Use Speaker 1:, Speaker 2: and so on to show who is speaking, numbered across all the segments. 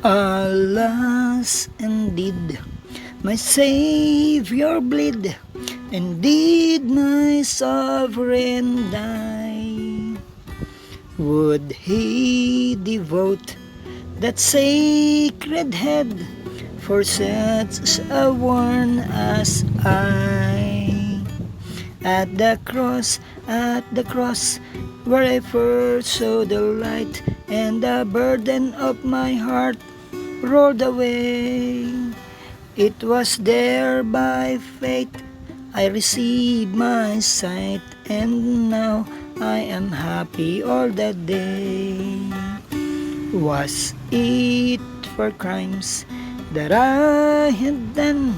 Speaker 1: Alas, indeed, my Savior bled, and did my sovereign die. Would he devote that sacred head for such a one as I? At the cross, where I first saw the light, and the burden of my heart rolled away. It was there by faith I received my sight, and now I am happy all the day. Was it for crimes that I had done?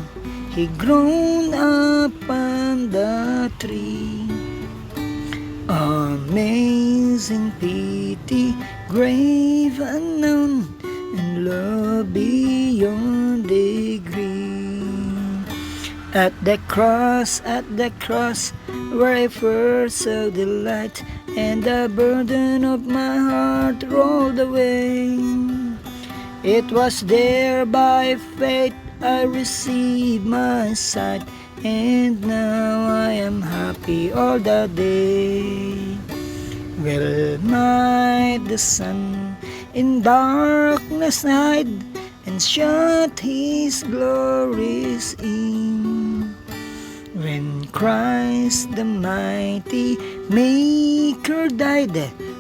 Speaker 1: He groaned upon the tree. Amazing pity, grave unknown, and love beyond degree. At the cross, where I first saw the light, and the burden of my heart rolled away. It was there by faith I received my sight, and now I am happy all the day. Well might the sun in darkness hide, and shut his glories in, when Christ the mighty Maker died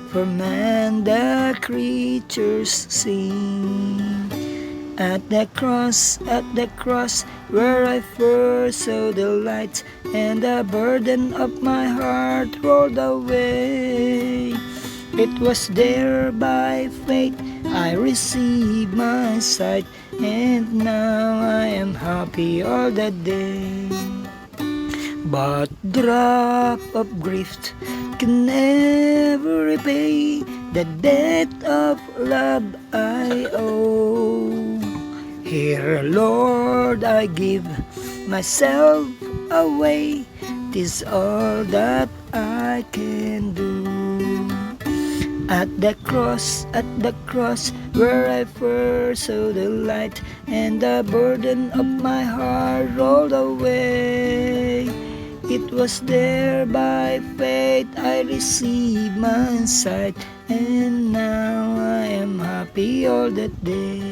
Speaker 1: for man the creatures sin. At the cross, where I first saw the light, and the burden of my heart rolled away. It was there by faith I received my sight, and now I am happy all the day. But drop of grief can never repay the debt of love I owe. Here, Lord, I give myself away. 'Tis all that I can do. At the cross, where I first saw the light, and the burden of my heart rolled away. It was there by faith I received my sight, and now I am happy all that day.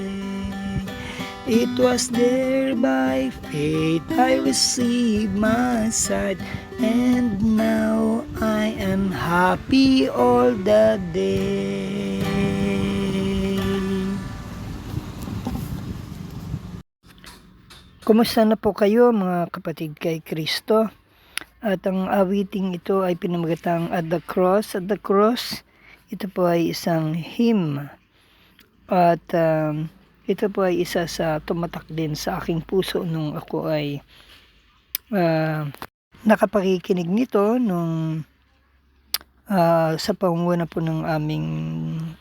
Speaker 1: It was there by faith I received my sight, and now I am happy all the day. Kumusta na po kayo mga kapatid kay Kristo? At ang awiting ito ay pinamagatang At the Cross. Ito po ay isang hymn. At ito po ay isa sa tumatak din sa aking puso nung ako ay nakapakikinig nito nung sa pangunguna po ng aming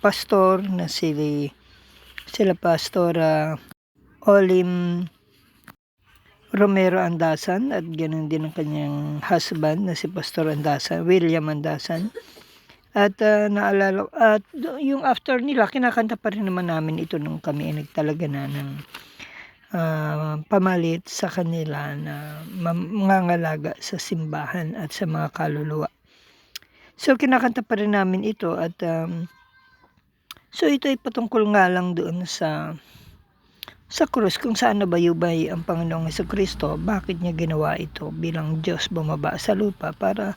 Speaker 1: pastor na sila Pastora Olim Romero Andasan, at ganoon din ang kanyang husband na si Pastor Andasan, William Andasan. At naalala, at yung after nila, kinakanta pa rin naman namin ito nung kami ay nagtalaga na ng pamalit sa kanila na mangangalaga sa simbahan at sa mga kaluluwa. So kinakanta pa rin namin ito, at so ito ay patungkol nga lang doon sa krus, kung saan nabayubay ang Panginoong Jesucristo. Bakit niya ginawa ito bilang Diyos bumaba sa lupa para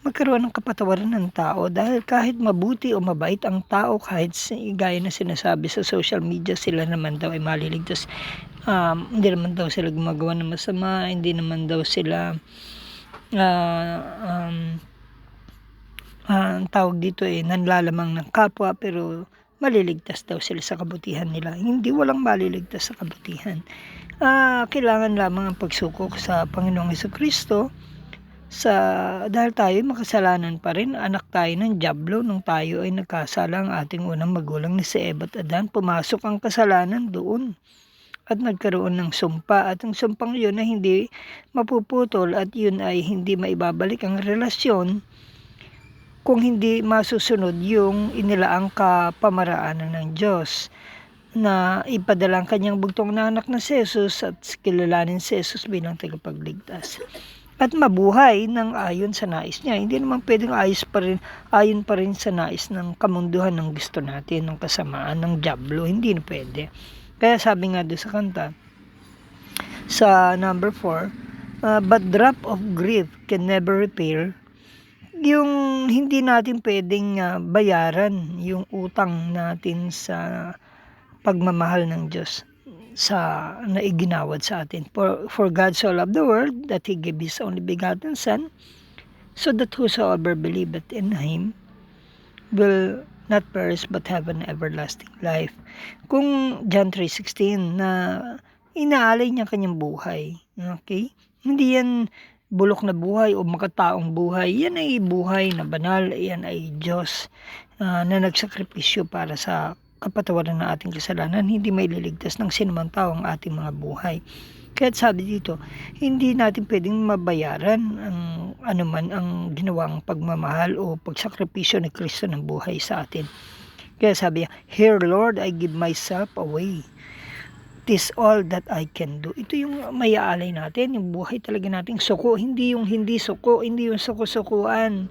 Speaker 1: magkaroon ng kapatawaran ng tao. Dahil kahit mabuti o mabait ang tao, kahit gaya na sinasabi sa social media, sila naman daw ay maliligtas. Hindi naman daw sila gumagawa ng masama, hindi naman daw sila ang tawag dito ay nanlalamang ng kapwa, pero maliligtas daw sila sa kabutihan nila. Hindi, walang maliligtas sa kabutihan. Kailangan lamang ang pagsuko sa Panginoong Jesucristo, dahil tayo makasalanan pa rin, anak tayo ng dyablo. Nung tayo ay nagkasala, ang ating unang magulang na si Eva at Adan, pumasok ang kasalanan doon. at nagkaroon ng sumpa, at ang sumpang yun ay hindi mapuputol at yun ay hindi maibabalik ang relasyon kung hindi masusunod yung inilaang kapamaraanan ng Diyos na ipadala ang kanyang bugtong na anak na si Jesus at kilalanin si Jesus bilang tagapagligtas at mabuhay ng ayon sa nais niya. Hindi naman pwedeng ayon pa rin sa nais ng kamunduhan ng gusto natin, ng kasamaan, ng dyablo. Hindi na pwede. Kaya sabi nga doon sa kanta, sa number 4, but drop of grief can never repair. Yung hindi natin pwedeng bayaran yung utang natin sa pagmamahal ng Diyos sa naiginawad sa atin. For God so loved the world that He gave His only begotten Son, so that whosoever believeth in Him will not perish but have an everlasting life. Kung John 3:16 na inaalay niya kanyang buhay, okay? Hindi yan bulok na buhay o makataong buhay. Yan ay buhay na banal, yan ay Diyos na nagsakripisyo para sa kapatawaran ng ating kasalanan. Hindi may liligtas ng sinumang tao ang ating mga buhay. Kaya sabi dito, hindi natin pwedeng mabayaran ang anuman ang ginawang pagmamahal o pagsakripisyo ni Kristo ng buhay sa atin. Kaya sabi niya, "Here Lord, I give myself away. 'Tis all that I can do." Ito yung mayaalay natin, yung buhay talaga nating suko, hindi yung hindi suko, hindi yung suko-sukuan.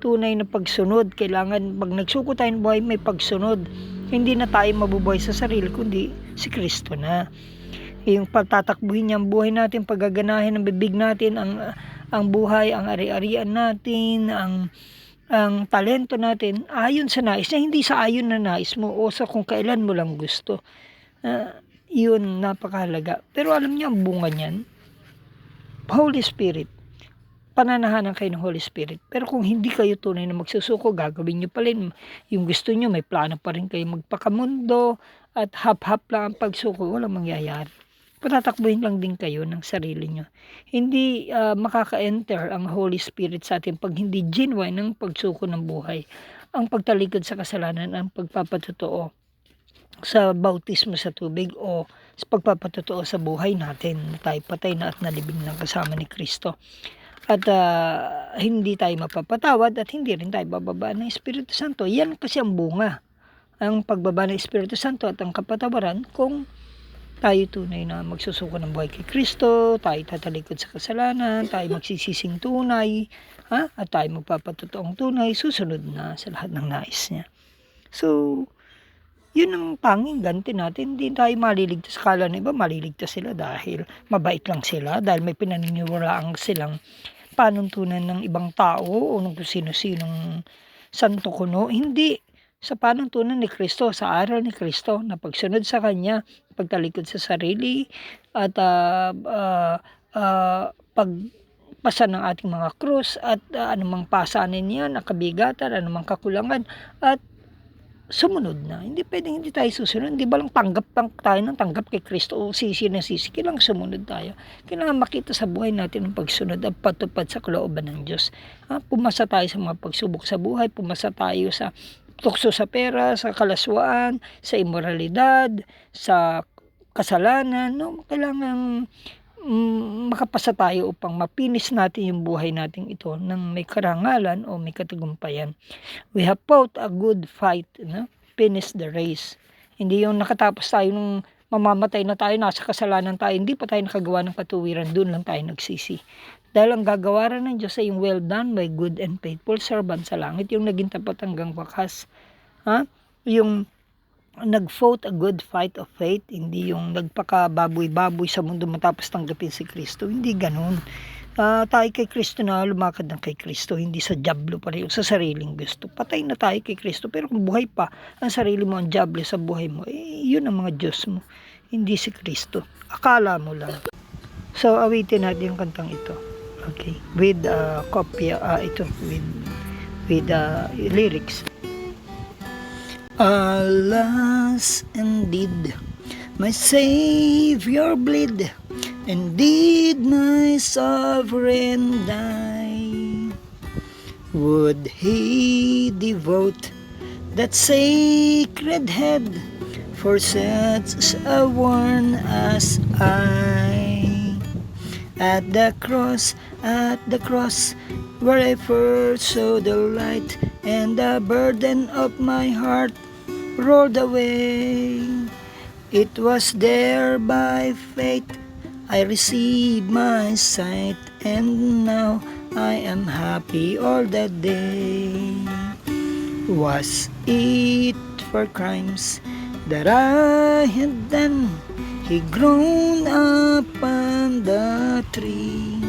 Speaker 1: Tunay na pagsunod, kailangan pag nagsuko tayo ng buhay, may pagsunod. Hindi na tayo mabubuhay sa sarili, kundi si Kristo na. Yung pagtatakbuhin niya ang buhay natin, paggaganahin ng bibig natin, ang buhay, ang ari-arian natin, ang talento natin, ayon sa nais niya, hindi sa ayon na nais mo o sa kung kailan mo lang gusto. Yun, napakahalaga. Pero alam niyo ang bunga niyan, Holy Spirit. Pananahanan kayo ng Holy Spirit. Pero kung hindi kayo tunay na magsusuko, gagawin nyo pa rin yung gusto nyo, may plano pa rin kayo magpakamundo at hap-hap lang ang pagsuko, walang mangyayari. Patatakbuhin lang din kayo ng sarili nyo. Hindi makaka-enter ang Holy Spirit sa atin pag hindi genuine ng pagsuko ng buhay. Ang pagtalikod sa kasalanan, ang pagpapatotoo sa bautismo sa tubig o sa pagpapatotoo sa buhay natin. Tayo patay na at nalibing ng kasama ni Kristo. At hindi tayo mapapatawad at hindi rin tayo bababa ng Espiritu Santo. Yan kasi ang bunga, ang pagbaba ng Espiritu Santo at ang kapatawaran kung tayo tunay na magsusuko ng buhay kay Kristo, tayo tatalikod sa kasalanan, tayo magsisising tunay, at tayo magpapatotoong tunay, susunod na sa lahat ng nais niya. So, yun ang tanging ganti natin. Hindi tayo maliligtas. Kala na iba maliligtas sila dahil mabait lang sila, dahil may pinaniniwalaan silang panuntunan ng ibang tao o ng kung sino-sinong santo kuno. Hindi. Sa panuntunan ni Kristo, sa aral ni Kristo, na pagsunod sa Kanya, pagtalikod sa sarili, at pagpasa ng ating mga krus, at anumang pasanin niya, nakabigatan, anumang kakulangan, at sumunod na. Hindi pwedeng hindi tayo susunod. Hindi ba lang tanggap tayo ng tanggap kay Kristo o sisi na sisi. Kailangan sumunod tayo. Kailangan makita sa buhay natin ang pagsunod at patupad sa kalooban ng Diyos. Pumasa tayo sa mga pagsubok sa buhay. Pumasa tayo sa tukso sa pera, sa kalaswaan, sa immoralidad, sa kasalanan. No? Kailangan makapasa tayo upang mapinis natin yung buhay natin ito ng may karangalan o may katagumpayan. We have fought a good fight, no? Finish the race. Hindi yung nakatapos tayo nung mamamatay na tayo, nasa kasalanan tayo, hindi pa tayo nakagawa ng katuwiran, doon lang tayo nagsisi. Dahil ang gagawaran ng Diyos ay yung well done by good and faithful servant sa langit, yung naging tapat hanggang wakas. Yung nag-fought a good fight of faith, hindi yung nagpakababoy-baboy sa mundo matapos tanggapin si Kristo. Hindi ganun. Tayo kay Kristo na lumakad ng kay Kristo, hindi sa dyablo pa rin, sa sariling gusto. Patay na tayo kay Kristo, pero kung buhay pa ang sarili mo, ang dyablo sa buhay mo, yun ang mga Diyos mo, hindi si Kristo. Akala mo lang. So, awitin natin yung kantang ito. Okay. With copy, ito, with lyrics. Alas, indeed, my Savior bled, and did my sovereign die. Would He devote that sacred head for such a one as I. At the cross, where I first saw the light, and the burden of my heart rolled away. It was there by faith I received my sight, and now I am happy all the day. Was it for crimes that I had done? He groaned upon the tree.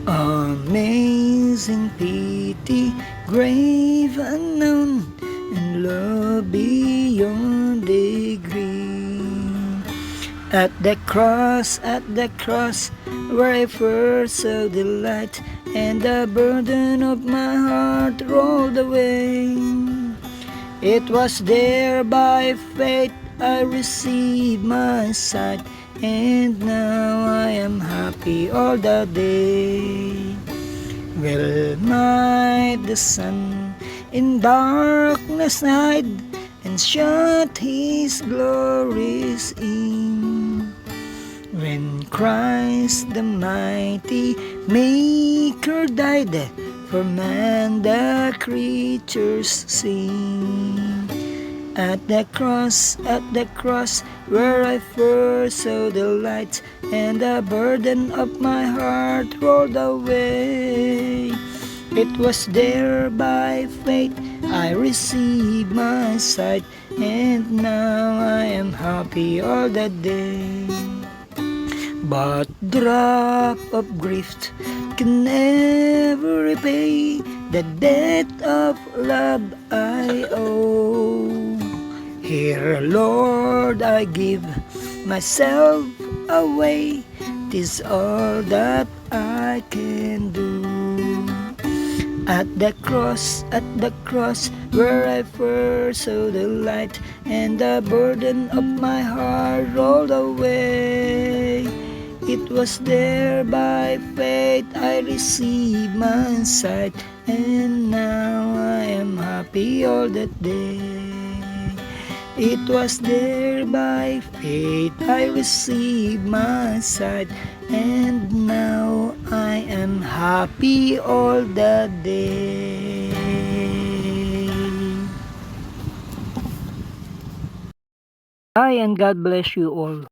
Speaker 1: Amazing pity, grave unknown, and love beyond degree. At the cross, where I first saw the light, and the burden of my heart rolled away. It was there by faith I received my sight, and now I am happy all the day. Well might the sun in darkness hide, and shut his glories in, when Christ the mighty Maker died, for man the creatures sing. At the cross, where I first saw the light, and the burden of my heart rolled away. It was there by faith I received my sight, and now I am happy all the day. But drop of grief can never repay the debt of love I owe. Here, Lord, I give myself away, 'tis all that I can do. At the cross, where I first saw the light, and the burden of my heart rolled away. It was there by faith I received my sight, and now I am happy all that day. It was there by faith I received my sight, and now I am happy all the day. Bye, and God bless you all.